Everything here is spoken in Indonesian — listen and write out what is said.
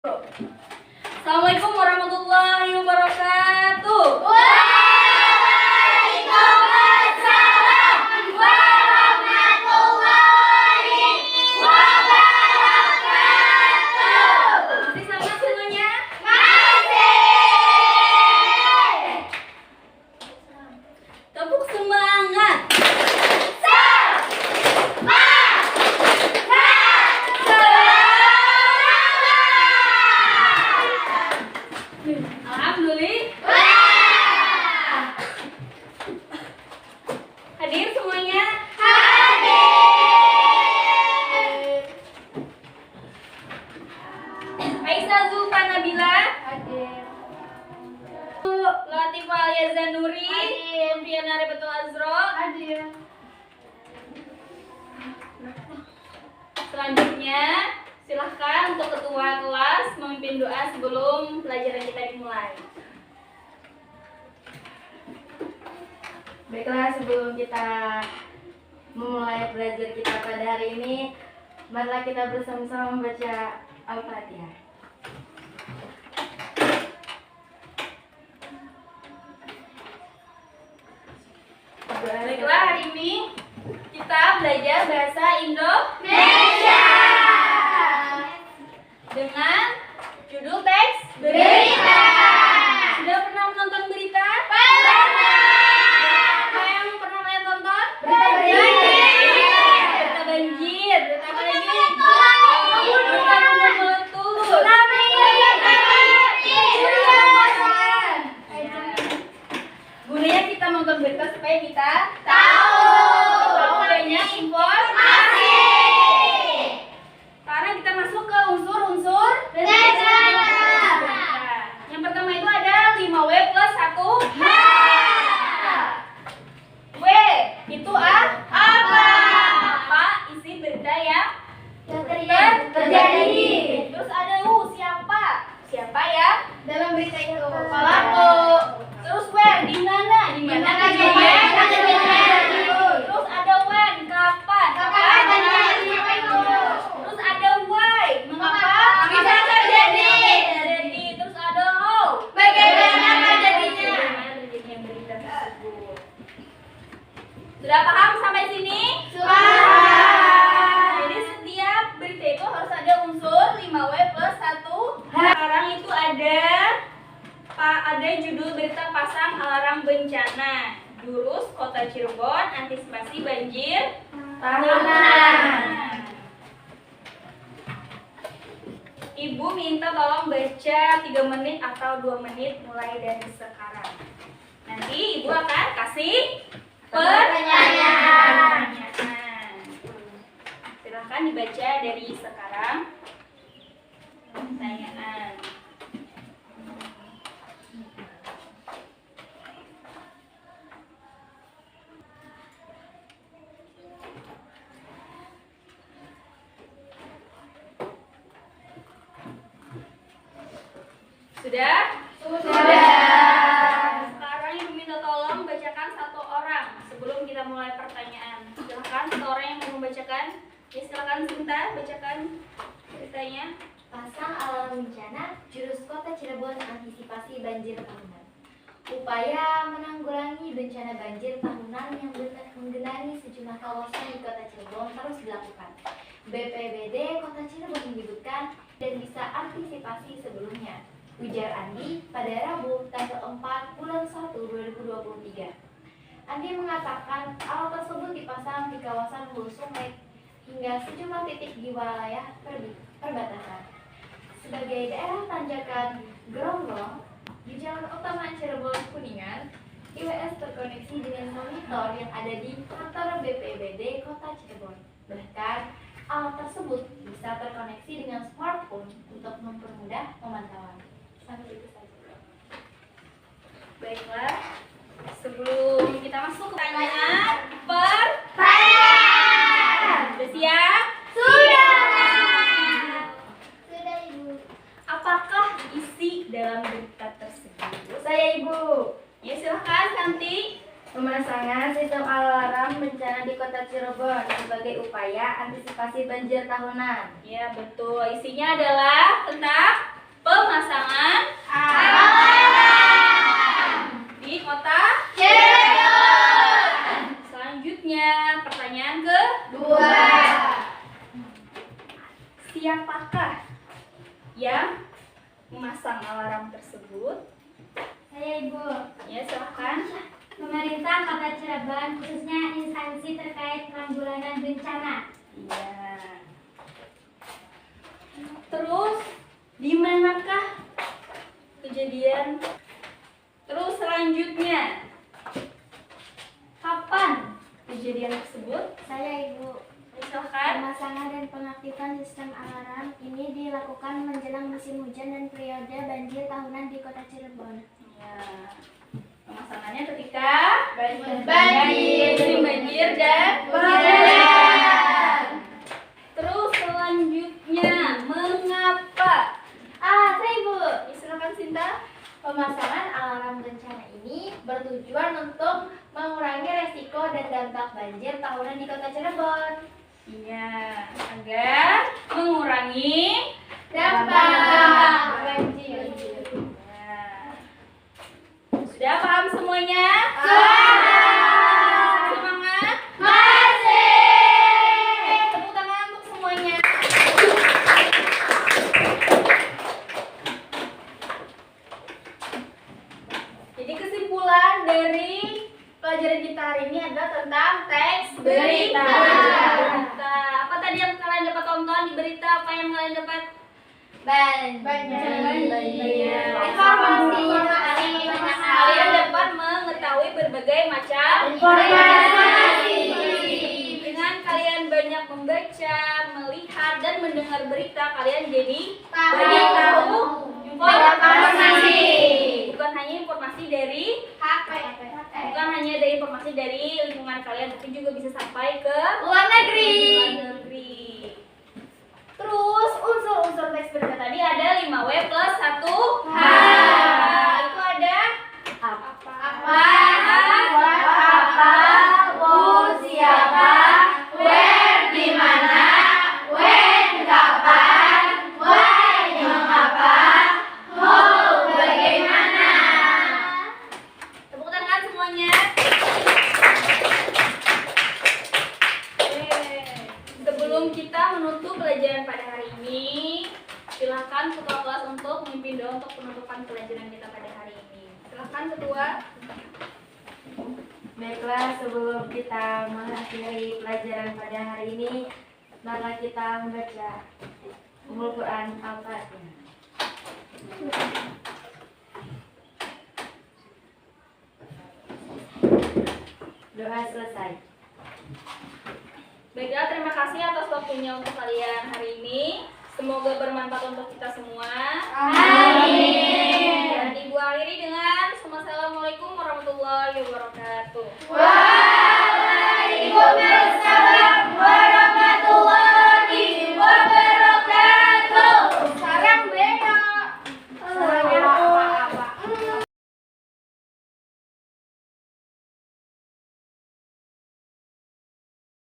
Assalamualaikum warahmatullahi wabarakatuh. Waalaikumsalam warahmatullahi wabarakatuh. Masih sama semuanya? Masih. Tepuk semangat. Alhamdulillah. Hadir semuanya? Hadir. Aisyah Zulfa Nabila, Hadir. Latifah Alia Zanuri, Hadir. Fiana Rebetul Azro. Hadir. Selanjutnya, silahkan untuk ketua kelas memimpin doa sebelum pelajaran kita dimulai. Baiklah, sebelum kita memulai belajar kita pada hari ini, marilah kita bersama-sama membaca Al-Fatihah. Baiklah, hari ini kita belajar bahasa Indonesia dengan judul teks Berita. Sudah pernah menonton berita? Pernah. Apa yang pernah kalian tonton? Banjir. Berita banjir, berita apa lagi? Berita gunung meletus. Gunanya kita nonton berita supaya kita tahu banyak informasi. Sekarang kita masuk ke unsur-unsur berita. Yang pertama itu ada 5W plus 1 H. W itu apa? Apa isi berita yang terjadi. Terus ada U, siapa? Siapa ya? Dalam berita itu Pelaku. Terus where, di mana? Di mana kejadian? Terus ada when, kapan? Kapan terjadi? Terus ada why, mengapa? Bisa terjadi. Terjadi. Terus ada how, Bagaimana terjadinya? bagaimana terjadinya berita tersebut. Sudah paham sampai sini? Jadi setiap berita itu harus ada unsur 5W plus 1 H. Sekarang itu ada judul berita pasang alarm bencana. Jurus Kota Cirebon antisipasi banjir tahunan. Ibu minta tolong baca 3 menit atau 2 menit mulai dari sekarang. Nanti ibu akan kasih pertanyaan. Silahkan dibaca dari sekarang. Pertanyaan. Sudah? Sekarang ibu minta tolong bacakan satu orang sebelum kita mulai pertanyaan. Silahkan satu orang yang mau membacakan. Ya, silakan Sinta bacakan ceritanya. Pasang alarm bencana, jurus Kota Cirebon antisipasi banjir tahunan. Upaya menanggulangi bencana banjir tahunan yang menggenangi sejumlah kawasan di Kota Cirebon terus dilakukan. BPBD Kota Cirebon menyebutkan dan bisa antisipasi sebelumnya, ujar Andi pada Rabu tanggal 4 bulan 1 2023. Andi mengatakan alat tersebut dipasang di kawasan hulu sungai hingga sejumlah titik di wilayah perbatasan. Sebagai daerah tanjakan Geronggong di Jalan Utama Cirebon Kuningan, IWS terkoneksi dengan monitor yang ada di kantor BPBD Kota Cirebon. Bahkan alat tersebut bisa terkoneksi dengan smartphone untuk mempermudah pemantauan. Sampai itu saja. Baiklah, sebelum kita masuk ke pertanyaan sudah siap? Sudah, Ibu. Apakah isi dalam berita tersebut? Saya Ibu. Ya, silahkan Santi. Pemasangan sistem alarm bencana di Kota Cirebon sebagai upaya antisipasi banjir tahunan. Ya, betul. Isinya adalah tentang yang memasang alarm tersebut? Saya Ibu. Ya, silahkan. Pemerintah Kota Cirebon, khususnya instansi terkait penanggulangan bencana. Iya. Terus di manakah kejadian? Terus selanjutnya, kapan kejadian tersebut? Saya Ibu. Ya, silahkan. Pemasangan dan pengaktifan sistem alarm ini dilakukan menjelang musim hujan dan periode banjir tahunan di Kota Cirebon. Ya. Pemasangannya ketika Banjir. musim banjir dan Hujan. Terus selanjutnya, mengapa? Saya Ibu. Ya, silakan Sinta. Pemasangan alarm bencana ini bertujuan untuk mengurangi resiko dan dampak banjir tahunan di Kota Cirebon. Iya, agar mengurangi Dampak banjir. Ya. Sudah paham semuanya? Semangat. Tepuk tangan untuk semuanya. Jadi kesimpulan dari pelajaran kita hari ini adalah tentang teks berita. Berita. Apa tadi yang kalian dapat tonton di berita? Apa yang kalian dapat? Iya. Informasi. Kalian dapat mengetahui berbagai macam Informasi. Dengan kalian banyak membaca, melihat, dan mendengar berita, kalian jadi banyak tahu informasi. Bukan hanya informasi dari bukan hanya dari informasi dari lingkungan kalian, tapi juga bisa sampai ke Luar negeri. luar negeri. Terus unsur-unsur teks berita tadi ada 5W plus 1 H. Itu ada apa, Siapa, where, di mana, when, kapan, why, mengapa, how, bagaimana. Tepuk tangan semuanya. Sebelum kita menutup pelajaran pada hari ini, silakan ketua kelas untuk memimpin doa untuk penutupan pelajaran kita pada hari ini. Silakan ketua. Baiklah, sebelum kita mengakhiri pelajaran pada hari ini, mari kita membaca Ummul Quran Al-Fatihah. Doa selesai. Baiklah, terima kasih atas waktunya untuk kalian hari ini. Semoga bermanfaat untuk kita semua. Amin. Dan Ibu akhiri dengan Assalamualaikum warahmatullahi wabarakatuh. Wah.